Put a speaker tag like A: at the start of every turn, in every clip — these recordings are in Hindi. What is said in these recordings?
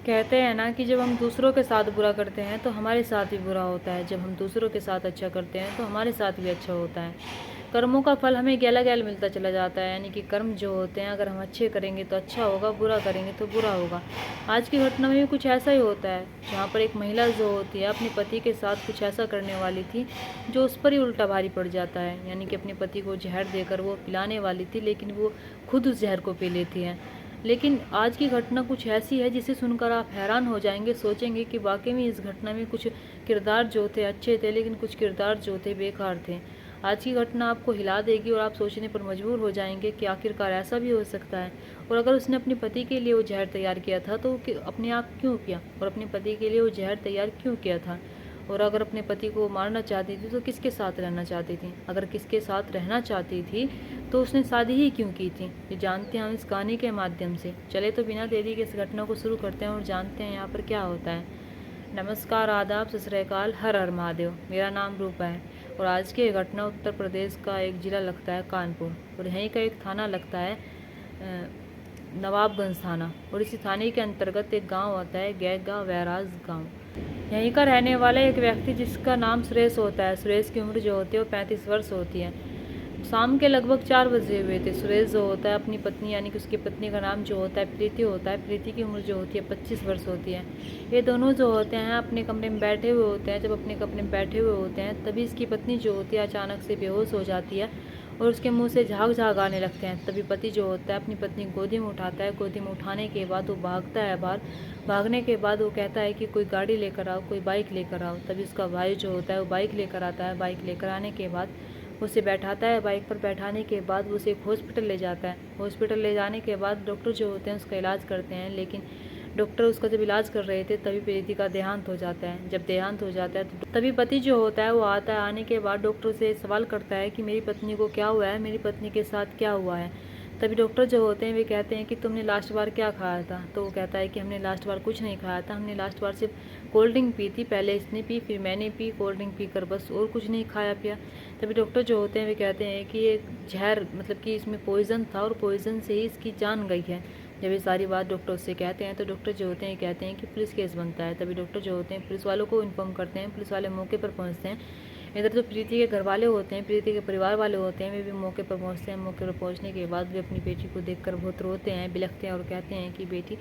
A: कहते हैं ना कि जब हम दूसरों के साथ बुरा करते हैं तो हमारे साथ भी बुरा होता है, जब हम दूसरों के साथ अच्छा करते हैं तो हमारे साथ भी अच्छा होता है। कर्मों का फल हमें गैला गैल मिलता चला जाता है, यानी कि कर्म जो होते हैं अगर हम अच्छे करेंगे तो अच्छा होगा, बुरा करेंगे तो बुरा होगा। आज की घटना में भी कुछ ऐसा ही होता है, जहाँ पर एक महिला जो होती है अपने पति के साथ कुछ ऐसा करने वाली थी जो उस पर ही उल्टा भारी पड़ जाता है, यानी कि अपने पति को जहर देकर वो पिलाने वाली थी, लेकिन वो खुद उस जहर को पी लेती है। लेकिन आज की घटना कुछ ऐसी है जिसे सुनकर आप हैरान हो जाएंगे, सोचेंगे कि वाकई में इस घटना में कुछ किरदार जो थे अच्छे थे, लेकिन कुछ किरदार जो थे बेकार थे। आज की घटना आपको हिला देगी और आप सोचने पर मजबूर हो जाएंगे कि आखिरकार ऐसा भी हो सकता है। और अगर उसने अपने पति के लिए वो जहर तैयार किया था तो अपने आप क्यों किया, और अपने पति के लिए वो जहर तैयार क्यों किया था। और अगर अपने पति को मारना चाहती थी तो किसके साथ रहना चाहती थी, अगर किसके साथ रहना चाहती थी तो उसने शादी ही क्यों की थी। ये जानते हैं हम इस कहानी के माध्यम से। चले तो बिना देरी के इस घटना को शुरू करते हैं और जानते हैं यहाँ पर क्या होता है। नमस्कार, आदाब, सत श्री अकाल, हर हर महादेव। मेरा नाम रूपा है और आज की घटना उत्तर प्रदेश का एक ज़िला लगता है कानपुर, और यहीं का एक थाना लगता है नवाबगंज थाना, और इसी थाने के अंतर्गत एक गांव आता है गैगा वैराज गांव। यहीं का रहने वाला एक व्यक्ति जिसका नाम सुरेश होता है। सुरेश की उम्र जो होती है वो 35 वर्ष होती है। शाम के लगभग 4 बजे हुए थे। सुरेश जो होता है अपनी पत्नी, यानी कि उसकी पत्नी का नाम जो होता है प्रीति होता है। प्रीति की उम्र जो होती है 25 वर्ष होती है। ये दोनों जो होते हैं अपने कमरे में बैठे हुए होते हैं। जब अपने कमरे में बैठे हुए होते हैं तभी इसकी पत्नी जो होती है अचानक से बेहोश हो जाती है और उसके मुंह से झाग झाग आने लगते हैं। तभी पति जो होता है अपनी पत्नी गोदी में उठाता है। गोदी में उठाने के बाद वो भागता है बाहर। भागने के बाद वो कहता है कि कोई गाड़ी लेकर आओ, कोई बाइक लेकर आओ। तभी उसका भाई जो होता है वो बाइक लेकर आता है। बाइक लेकर आने के बाद उसे बैठाता है। बाइक पर बैठाने के बाद वो उसे एक हॉस्पिटल ले जाता है। हॉस्पिटल ले जाने के बाद डॉक्टर जो होते हैं उसका इलाज करते हैं, लेकिन डॉक्टर उसका जब इलाज कर रहे थे तभी प्रीति का देहांत हो जाता है। जब देहांत हो जाता है तो तभी पति जो होता है वो आता है। आने के बाद डॉक्टर से सवाल करता है कि मेरी पत्नी को क्या हुआ है, मेरी पत्नी के साथ क्या हुआ है। तभी डॉक्टर जो होते हैं वे कहते हैं कि तुमने लास्ट बार क्या खाया था। तो वो कहता है कि हमने लास्ट बार कुछ नहीं खाया था, हमने लास्ट बार सिर्फ कोल्ड ड्रिंक पी थी। पहले इसने पी, फिर मैंने पी, कोल्ड ड्रिंक पी कर बस, और कुछ नहीं खाया पिया। तभी डॉक्टर जो होते हैं वे कहते हैं कि ये जहर, मतलब कि इसमें पॉइज़न था और पॉइज़न से ही इसकी जान गई है। जब ये सारी बात डॉक्टर उससे कहते हैं तो डॉक्टर जो होते हैं कहते हैं कि पुलिस केस बनता है। तभी डॉक्टर जो होते हैं पुलिस वालों को इन्फॉर्म करते हैं। पुलिस वाले मौके पर पहुंचते हैं। इधर जो प्रीति के घर वाले होते हैं, प्रीति के परिवार वाले होते हैं, वे भी मौके पर पहुंचते हैं। मौके पर पहुंचने के बाद वे अपनी बेटी को देखकर बहुत रोते हैं, बिलखते हैं और कहते हैं कि बेटी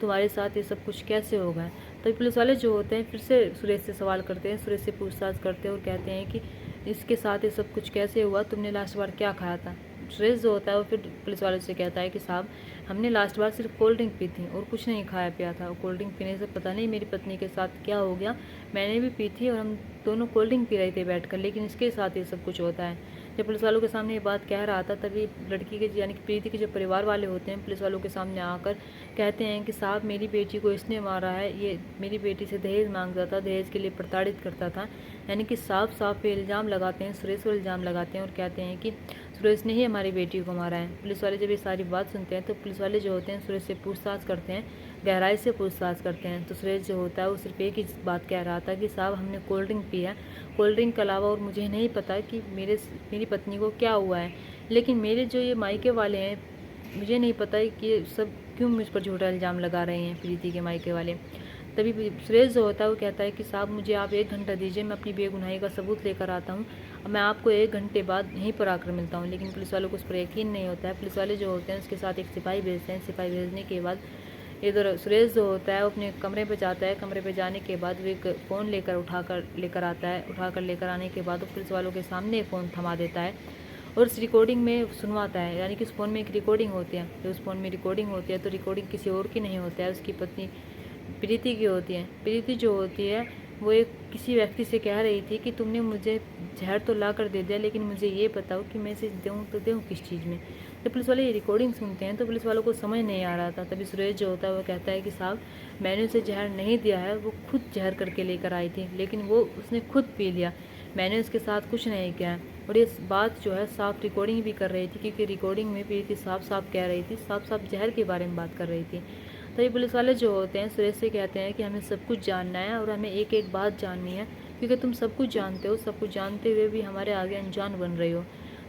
A: तुम्हारे साथ ये सब कुछ कैसे हो गया। तभी पुलिस वाले जो होते हैं फिर से सुरेश से सवाल करते हैं, सुरेश से पूछताछ करते हैं और कहते हैं कि इसके साथ ये सब कुछ कैसे हुआ, तुमने लास्ट बार क्या खाया था। सुरेश जो होता है वो फिर पुलिस वाले से कहता है कि साहब हमने लास्ट बार सिर्फ कोल्ड ड्रिंक पी थी और कुछ नहीं खाया पिया था। और कोल्ड ड्रिंक पीने से पता नहीं मेरी पत्नी के साथ क्या हो गया, मैंने भी पी थी और हम दोनों कोल्ड ड्रिंक पी रहे थे बैठकर, लेकिन इसके साथ ये सब कुछ होता है। जब पुलिस वालों के सामने ये बात कह रहा था तभी लड़की के, यानी कि प्रीति के जो परिवार वाले होते हैं पुलिस वालों के सामने आकर कहते हैं कि साहब मेरी बेटी को इसने मारा है, ये मेरी बेटी से दहेज मांगता था, दहेज के लिए प्रताड़ित करता था। यानी कि साफ साफ पे इल्ज़ाम लगाते हैं, सुरेश पर इल्ज़ाम लगाते हैं और कहते हैं कि सुरेश ने ही हमारी बेटी को मारा है। पुलिस वाले जब ये सारी बात सुनते हैं तो पुलिस वाले जो होते हैं सुरेश से पूछताछ करते हैं, गहराई से पूछताछ करते हैं। तो सुरेश जो होता है वो सिर्फ एक ही बात कह रहा था कि साहब हमने कोल्ड ड्रिंक पी है, कोल्ड ड्रिंक के अलावा और मुझे नहीं पता कि मेरी पत्नी को क्या हुआ है। लेकिन मेरे जो ये मायके वाले हैं, मुझे नहीं पता कि ये सब क्यों मुझ पर झूठा इल्ज़ाम लगा रहे हैं, प्रीति के मायके वाले। तभी सुरेश जो होता है वो कहता है कि साहब मुझे आप 1 घंटा दीजिए, मैं अपनी बेगुनाही का सबूत लेकर आता हूँ, मैं आपको 1 घंटे बाद यहीं पर आकर मिलता हूँ। लेकिन पुलिस वालों को उस पर यकीन नहीं होता है। पुलिस वाले जो होते हैं उसके साथ एक सिपाही भेजते हैं। सिपाही भेजने के बाद इधर सुरेश जो होता है वो अपने कमरे पे जाता है। कमरे पे जाने के बाद वो एक फ़ोन लेकर आता है। उठाकर लेकर आने के बाद वो पुलिस वालों के सामने फ़ोन थमा देता है और उस रिकॉर्डिंग में सुनवाता है। यानी कि उस फ़ोन में एक रिकॉर्डिंग होती है। तो उस फ़ोन में रिकॉर्डिंग होती है तो रिकॉर्डिंग किसी और की नहीं होता है, उसकी पत्नी प्रीति की होती है। प्रीति जो होती है वो एक किसी व्यक्ति से कह रही थी कि तुमने मुझे जहर तो ला कर दे दिया, लेकिन मुझे ये बताओ कि मैं इसे दूँ तो दूँ किस चीज़ में। जब पुलिस वाले ये रिकॉर्डिंग सुनते हैं तो पुलिस वालों को समझ नहीं आ रहा था। तभी सुरेश जो होता है वो कहता है कि साहब मैंने उसे जहर नहीं दिया है, वो खुद जहर करके लेकर आई थी, लेकिन वो उसने खुद पी लिया, मैंने उसके साथ कुछ नहीं किया। और ये बात जो है साफ रिकॉर्डिंग भी कर रही थी, क्योंकि रिकॉर्डिंग में प्रीति साफ साफ कह रही थी, साफ साफ जहर के बारे में बात कर रही थी। तो ये पुलिस वाले जो होते हैं सुरेश से कहते हैं कि हमें सब कुछ जानना है और हमें एक एक बात जाननी है, क्योंकि तुम सब कुछ जानते हो, सब कुछ जानते हुए भी हमारे आगे अनजान बन रही हो।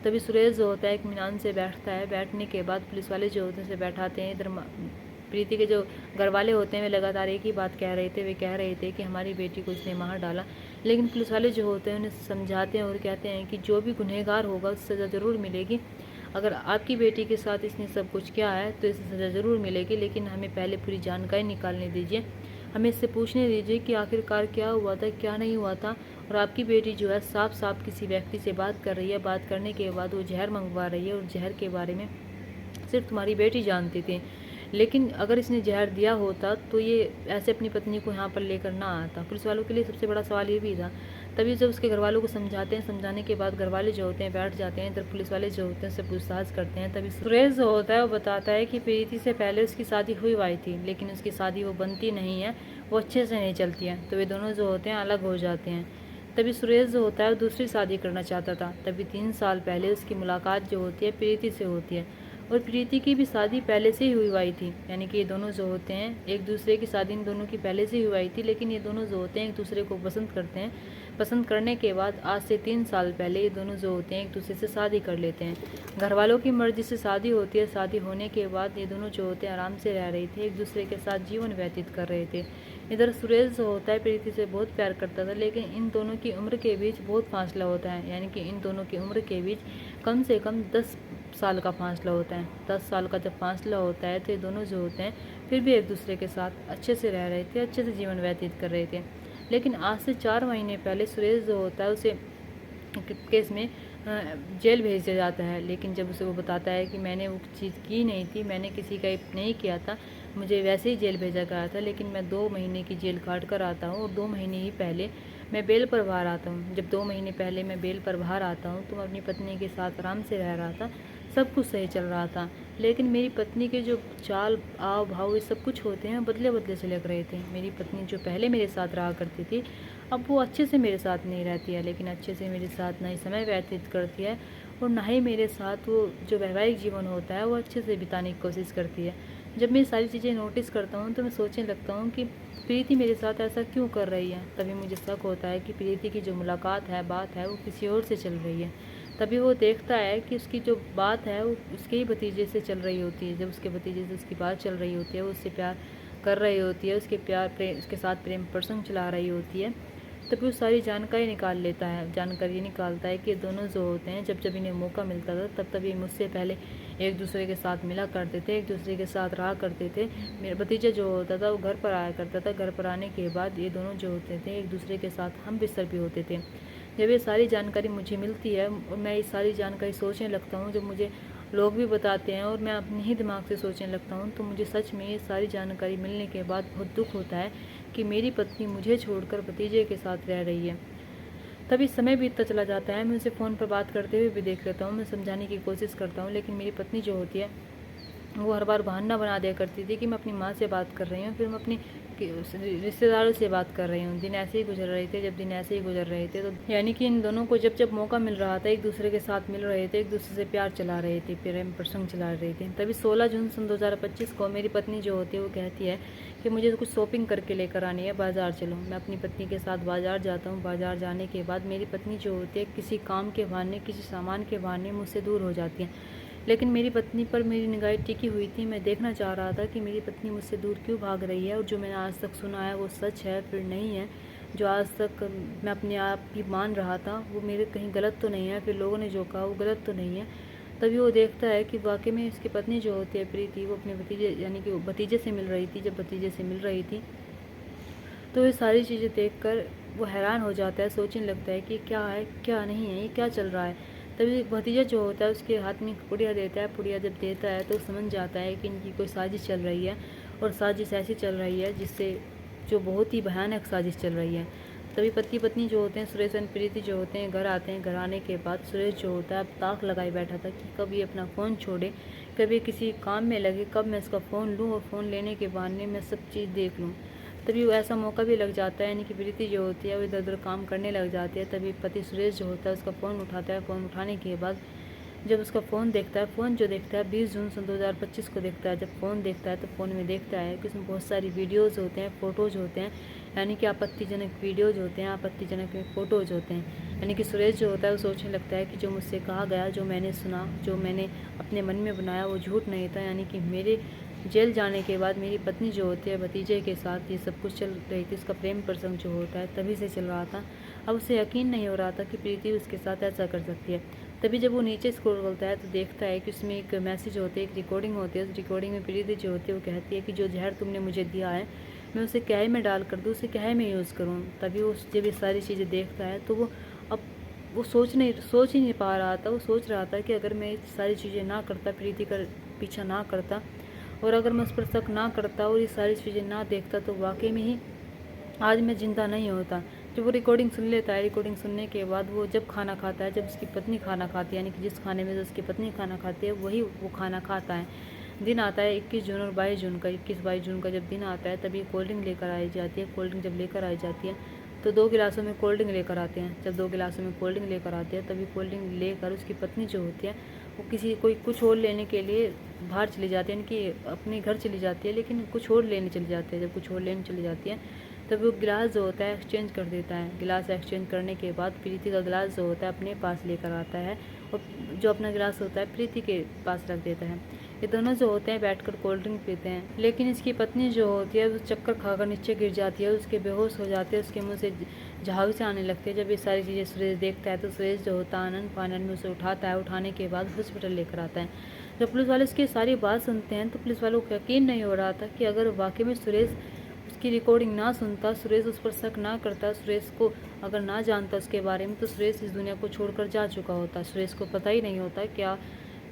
A: तभी सुरेश जो होता है इत्मीनान से बैठता है। बैठने के बाद पुलिस वाले जो होते हैं उसे बैठाते हैं। इधर प्रीति के जो घर वाले होते हैं वे लगातार एक ही बात कह रहे थे। वे कह रहे थे कि हमारी बेटी को इसने मार डाला, लेकिन पुलिस वाले जो होते हैं उन्हें समझाते हैं और कहते हैं कि जो भी गुनहगार होगा उससे सज़ा ज़रूर मिलेगी। अगर आपकी बेटी के साथ इसने सब कुछ किया है तो इसे सज़ा ज़रूर मिलेगी, लेकिन हमें पहले पूरी जानकारी निकालने दीजिए। हमें इससे पूछने दीजिए कि आखिरकार क्या हुआ था, क्या नहीं हुआ था। और आपकी बेटी जो है साफ साफ किसी व्यक्ति से बात कर रही है। बात करने के बाद वो जहर मंगवा रही है और जहर के बारे में सिर्फ तुम्हारी बेटी जानती थी। लेकिन अगर इसने जहर दिया होता तो ये ऐसे अपनी पत्नी को यहाँ पर लेकर ना आता। पुलिस वालों के लिए सबसे बड़ा सवाल ये भी था। तभी जब उसके घर वालों को समझाते हैं, समझाने के बाद घर वाले जो होते हैं बैठ जाते हैं, तब पुलिस वाले जो होते हैं उससे पूछताछ करते हैं। तभी सुरेश जो होता है वो बताता है कि प्रीति से पहले उसकी शादी हुई थी, लेकिन उसकी शादी वो बनती नहीं है, वो अच्छे से नहीं चलती है। तो वे दोनों जो होते हैं अलग हो जाते हैं। तभी सुरेश जो होता है वो दूसरी शादी करना चाहता था। तभी 3 साल पहले उसकी मुलाकात जो होती है प्रीति से होती है, और प्रीति की भी शादी पहले से ही हुई थी। यानी कि ये दोनों जो होते हैं एक दूसरे की शादी इन दोनों की पहले से ही हुई थी, लेकिन ये दोनों जो होते हैं एक दूसरे को पसंद करते हैं। पसंद करने के बाद आज से 3 साल पहले ये दोनों जो होते हैं एक दूसरे से शादी कर लेते हैं। घर वालों की मर्जी से शादी होती है। शादी होने के बाद ये दोनों जो होते हैं आराम से रह रहे थे, एक दूसरे के साथ जीवन व्यतीत कर रहे थे। इधर सुरेश जो होता है प्रीति से बहुत प्यार करता था, लेकिन इन दोनों की उम्र के बीच बहुत फासला होता है। यानी कि इन दोनों की उम्र के बीच कम से कम 10 साल का फासला होता है। 10 साल का जब फासला होता है तो ये दोनों जो होते हैं फिर भी एक दूसरे के साथ अच्छे से रह रहे थे, अच्छे से जीवन व्यतीत कर रहे थे। लेकिन आज से 4 महीने पहले सुरेश जो होता है उसे केस में जेल भेज दिया जाता है। लेकिन जब उसे वो बताता है कि मैंने वो चीज़ की नहीं थी, मैंने किसी का नहीं किया था, मुझे वैसे ही जेल भेजा गया था, लेकिन मैं 2 महीने की जेल काट कर आता हूँ और 2 महीने ही पहले मैं बेल पर बाहर आता हूँ। जब 2 महीने पहले मैं बेल पर बाहर आता हूँ तो मैं अपनी पत्नी के साथ आराम से रह रहा था, सब कुछ सही चल रहा था। लेकिन मेरी पत्नी के जो चाल आव भाव ये सब कुछ होते हैं बदले बदले से लग रहे थे। मेरी पत्नी जो पहले मेरे साथ रहा करती थी अब वो अच्छे से मेरे साथ नहीं रहती है, लेकिन अच्छे से मेरे साथ ना ही समय व्यतीत करती है और ना ही मेरे साथ वो जो वैवाहिक जीवन होता है वो अच्छे से बिताने की कोशिश करती है। जब मैं सारी चीज़ें नोटिस करता हूँ तो मैं सोचने लगता हूँ कि प्रीति मेरे साथ ऐसा क्यों कर रही है। तभी मुझे शक होता है कि प्रीति की जो मुलाकात है, बात है, वो किसी और से चल रही है। तभी वो देखता है कि उसकी जो बात है वो उसके ही भतीजे से चल रही होती है। जब उसके भतीजे से उसकी बात चल रही होती है, वो उससे प्यार कर रही होती है, उसके साथ प्रेम प्रसंग चला रही होती है, तभी वो सारी जानकारी निकाल लेता है। जानकारी निकालता है कि दोनों जो होते हैं जब जब इन्हें मौका मिलता था तब ये मुझसे पहले एक दूसरे के साथ मिला करते थे, एक दूसरे के साथ रहा करते थे। मेरा भतीजा जो होता था वो घर पर आया करता था। घर पर आने के बाद ये दोनों जो होते थे एक दूसरे के साथ हम बिस्तर भी होते थे। जब ये सारी जानकारी मुझे मिलती है और मैं ये सारी जानकारी सोचने लगता हूँ, जब मुझे लोग भी बताते हैं और मैं अपने ही दिमाग से सोचने लगता हूँ, तो मुझे सच में ये सारी जानकारी मिलने के बाद बहुत दुख होता है कि मेरी पत्नी मुझे छोड़कर भतीजे के साथ रह रही है। तभी समय बीतता चला जाता है। मैं उसे फ़ोन पर बात करते हुए भी देख लेता हूँ, मैं समझाने की कोशिश करता हूँ, लेकिन मेरी पत्नी जो होती है वो हर बार बहाना बना दिया करती थी कि मैं अपनी माँ से बात कर रही हूँ, फिर मैं अपनी रिश्तेदारों से बात कर रही हूँ। दिन ऐसे ही गुजर रहे थे। जब दिन ऐसे ही गुजर रहे थे तो यानी कि इन दोनों को जब जब मौका मिल रहा था एक दूसरे के साथ मिल रहे थे, एक दूसरे से प्यार चला रहे थे, प्रेम प्रसंग चला रहे थे। तभी 16 जून सन 2025 को मेरी पत्नी जो होती है वो कहती है कि मुझे कुछ शॉपिंग करके लेकर आनी है, बाज़ार चलो। मैं अपनी पत्नी के साथ बाज़ार जाता हूँ। बाज़ार जाने के बाद मेरी पत्नी जो होती है किसी काम के बहाने, किसी सामान के बहाने मुझसे दूर हो जाती है। लेकिन मेरी पत्नी पर मेरी निगाहें टिकी हुई थी। मैं देखना चाह रहा था कि मेरी पत्नी मुझसे दूर क्यों भाग रही है और जो मैंने आज तक सुना है वो सच है फिर नहीं है। जो आज तक मैं अपने आप ही मान रहा था वो मेरे कहीं गलत तो नहीं है, फिर लोगों ने जो कहा वो गलत तो नहीं है। तभी वो देखता है कि वाकई में इसकी पत्नी जो होती है प्रीति वो अपने भतीजे यानी कि वो भतीजे से मिल रही थी। जब भतीजे से मिल रही थी तो ये सारी चीज़ें देखकर वो हैरान हो जाता है, सोचने लगता है कि क्या है क्या नहीं है, ये क्या चल रहा है। तभी भतीजा जो होता है उसके हाथ में पुड़िया देता है। पुड़िया जब देता है तो समझ जाता है कि इनकी कोई साजिश चल रही है, और साजिश ऐसी चल रही है जिससे जो बहुत ही भयानक साजिश चल रही है। तभी पति पत्नी जो होते हैं सुरेश और प्रीति जो होते हैं घर आते हैं। घर आने के बाद सुरेश जो होता है अब ताक लगाए बैठा था कि कब ये अपना फ़ोन छोड़े, कभी किसी काम में लगे, कब मैं इसका फ़ोन लूँ और फ़ोन लेने के बहाने मैं सब चीज़ देख लूँ। तभी वो ऐसा मौका भी लग जाता है, यानी कि प्रीति जो होती है वो इधर उधर काम करने लग जाती है। तभी पति सुरेश जो होता है उसका फ़ोन उठाता है। फ़ोन उठाने के बाद जब उसका फ़ोन देखता है, फ़ोन जो देखता है 20 जून सन 2025 को देखता है। जब फ़ोन देखता है तो फ़ोन में देखता है कि उसमें बहुत सारी वीडियोज़ होते हैं, फ़ोटोज़ होते हैं, यानी कि आपत्तिजनक वीडियोज़ होते हैं, आपत्तिजनक फ़ोटोज़ होते हैं। यानी कि सुरेश जो होता है वो सोचने लगता है कि जो मुझसे कहा गया, जो मैंने सुना, जो मैंने अपने मन में बनाया वो झूठ नहीं था। यानी कि मेरे जेल जाने के बाद मेरी पत्नी जो होती है भतीजे के साथ ये सब कुछ चल रही थी, उसका प्रेम प्रसंग जो होता है तभी से चल रहा था। अब उसे यकीन नहीं हो रहा था कि प्रीति उसके साथ ऐसा कर सकती है। तभी जब वो नीचे स्क्रॉल करता है तो देखता है कि उसमें एक मैसेज होती है, एक रिकॉर्डिंग होती है। उस रिकॉर्डिंग में प्रीति जो होती है वो कहती है कि जो जहर तुमने मुझे दिया है मैं उसे क्या में डाल कर दूँ, उसे क्या में यूज़ करूँ। तभी वो जब ये सारी चीज़ें देखता है तो वो अब वो सोच ही नहीं पा रहा था। वो सोच रहा था कि अगर मैं ये सारी चीज़ें ना करता, प्रीति का पीछा ना करता और अगर मैं उस पर शक ना करता और ये सारी चीज़ें ना देखता तो वाकई में ही आज मैं ज़िंदा नहीं होता। जब वो रिकॉर्डिंग सुन लेता है, रिकॉर्डिंग सुनने के बाद वो जब खाना खाता है, जब उसकी पत्नी खाना खाती है, यानी कि जिस खाने में उसकी पत्नी खाना खाती है वही वो खाना खाता है। दिन आता है 21 जून और 22 जून का। 21-22 जून का जब दिन आता है तभी कोल्ड ड्रिंक लेकर आई जाती है। कोल्ड ड्रिंक जब लेकर आई जाती है तो 2 गिलासों में कोल्ड ड्रिंक लेकर आते हैं। जब 2 गिलासों में कोल्ड ड्रिंक लेकर आते हैं तभी कोल्ड ड्रिंक लेकर उसकी पत्नी जो होती है वो कोई कुछ और लेने के लिए बाहर चली जाती है, यानी कि अपने घर चली जाती है, लेकिन कुछ और लेने चली जाती है। जब कुछ और लेने चली जाती है तब वो गिलास जो होता है एक्सचेंज कर देता है। गिलास एक्सचेंज करने के बाद प्रीति का गिलास जो होता है अपने पास लेकर आता है और जो अपना गिलास होता है प्रीति के पास रख देता है। ये दोनों जो होते हैं बैठकर कोल्ड ड्रिंक पीते हैं, लेकिन इसकी पत्नी जो होती है वो चक्कर खाकर नीचे गिर जाती है, उसके बेहोश हो जाते हैं, उसके मुंह से झाग से आने लगते हैं। जब ये सारी चीज़ें सुरेश देखता है तो सुरेश जो होता है आनंद फानंद में उसे उठाता है। उठाने के बाद हॉस्पिटल लेकर आता है। जब पुलिस वाले उसकी सारी बात सुनते हैं तो पुलिस वालों को यकीन नहीं हो रहा था कि अगर वाकई में सुरेश उसकी रिकॉर्डिंग ना सुनता, सुरेश उस पर शक ना करता, सुरेश को अगर ना जानता उसके बारे में तो सुरेश इस दुनिया को छोड़कर जा चुका होता। सुरेश को पता ही नहीं होता क्या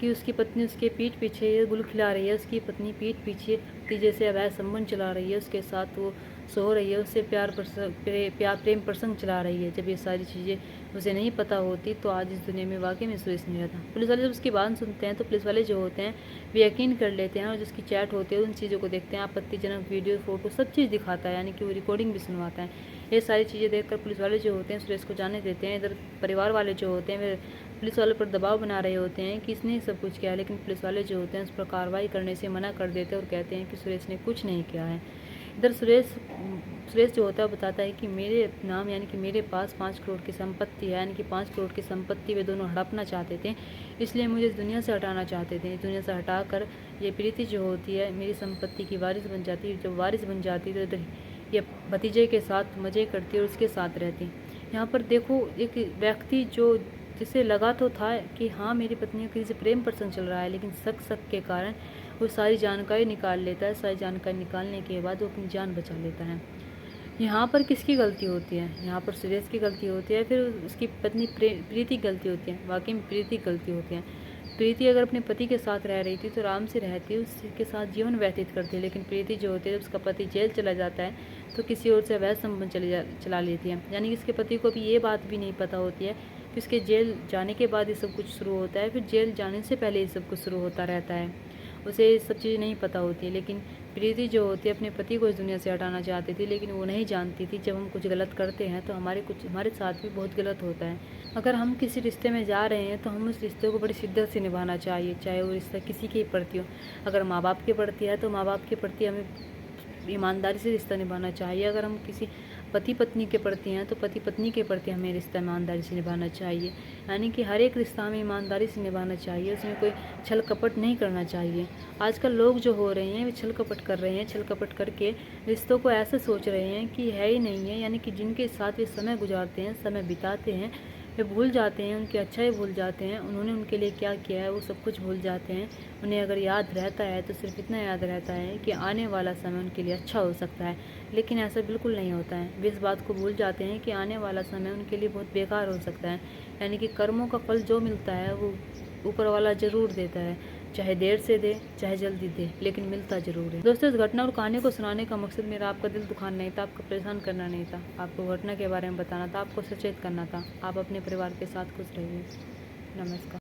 A: कि उसकी पत्नी उसके पीठ पीछे ये गुल खिला रही है, उसकी पत्नी पीठ पीछे तीजे से अवैध संबंध चला रही है, उसके साथ वो सो रही है, उससे प्रेम प्रसंग चला रही है। जब ये सारी चीज़ें उसे नहीं पता होती तो आज इस दुनिया में वाकई में सुरेश नहीं रहता। पुलिस वाले जब उसकी बात सुनते हैं तो पुलिस वाले जो होते हैं वे यकीन कर लेते हैं और जिसकी चैट होती है उन चीज़ों को देखते हैं। आपत्तिजनक वीडियो फोटो सब चीज़ दिखाता है, यानी कि वो रिकॉर्डिंग भी सुनवाता है। ये सारी चीज़ें देखकर पुलिस वाले जो होते हैं सुरेश को जाने देते हैं। इधर परिवार वाले जो होते हैं वे पुलिस वालों पर दबाव बना रहे होते हैं कि इसने सब कुछ किया, लेकिन पुलिस वाले जो होते हैं उस पर कार्रवाई करने से मना कर देते हैं और कहते हैं कि सुरेश ने कुछ नहीं किया है। इधर सुरेश जो होता है बताता है कि मेरे नाम यानी कि मेरे पास 5 करोड़ की संपत्ति है, यानी कि 5 करोड़ की संपत्ति वे दोनों हड़पना चाहते थे, इसलिए मुझे इस दुनिया से हटाना चाहते थे। इस दुनिया से हटाकर ये प्रीति जो होती है मेरी संपत्ति की वारिस बन जाती है। जब वारिस बन जाती तो इधर ये भतीजे के साथ मज़े करती और उसके साथ रहती। यहाँ पर देखो एक व्यक्ति जो जिसे लगा तो था कि हाँ मेरी पत्नी का किसी से प्रेम प्रसंग चल रहा है, लेकिन शक के कारण वो सारी जानकारी निकाल लेता है। सारी जानकारी निकालने के बाद वो अपनी जान बचा लेता है। यहाँ पर किसकी गलती होती है? यहाँ पर सुरेश की गलती होती है, फिर उसकी पत्नी प्रीति की गलती होती है। वाकई में प्रीति की गलती होती है। प्रीति अगर अपने पति के साथ रह रही थी तो आराम से रहती, उसके साथ जीवन व्यतीत करती है, लेकिन प्रीति जो होती है जब उसका पति जेल चला जाता है तो किसी और से अवैध संबंध चला लेती है। यानी कि इसके पति को भी ये बात भी नहीं पता होती है कि उसके जेल जाने के बाद ये सब कुछ शुरू होता है, फिर जेल जाने से पहले ये सब कुछ शुरू होता रहता है। उसे ये सब चीज़ें नहीं पता होती है, लेकिन प्रीति जो होती है अपने पति को इस दुनिया से हटाना चाहती थी, लेकिन वो नहीं जानती थी जब हम कुछ गलत करते हैं तो हमारे साथ भी बहुत गलत होता है। अगर हम किसी रिश्ते में जा रहे हैं तो हम उस रिश्ते को बड़ी शिद्दत से निभाना चाहिए, चाहे वो रिश्ता किसी के प्रति हो। अगर माँ बाप के प्रति है तो माँ बाप के प्रति हमें ईमानदारी से रिश्ता निभाना चाहिए। अगर हम किसी पति पत्नी के प्रति हैं तो पति पत्नी के प्रति हमें रिश्ता ईमानदारी से निभाना चाहिए। यानी कि हर एक रिश्ता हमें ईमानदारी से निभाना चाहिए, उसमें कोई छल कपट नहीं करना चाहिए। आजकल लोग जो हो रहे हैं वे छल कपट कर रहे हैं, छल कपट करके रिश्तों को ऐसे सोच रहे हैं कि है ही नहीं है, यानी कि जिनके साथ वे समय गुजारते हैं, समय बिताते हैं, वे भूल जाते हैं, उनकी अच्छाई भूल जाते हैं, उन्होंने उनके लिए क्या किया है वो सब कुछ भूल जाते हैं। उन्हें अगर याद रहता है तो सिर्फ इतना याद रहता है कि आने वाला समय उनके लिए अच्छा हो सकता है, लेकिन ऐसा बिल्कुल नहीं होता है। वे इस बात को भूल जाते हैं कि आने वाला समय उनके लिए बहुत बेकार हो सकता है। यानी कि कर्मों का फल जो मिलता है वो ऊपर वाला ज़रूर देता है, चाहे देर से दे चाहे जल्दी दे, लेकिन मिलता ज़रूर है। दोस्तों, इस घटना और कहानी को सुनाने का मकसद मेरा आपका दिल दुखाना नहीं था, आपको परेशान करना नहीं था, आपको घटना के बारे में बताना था, आपको सचेत करना था। आप अपने परिवार के साथ खुश रहिए। नमस्कार।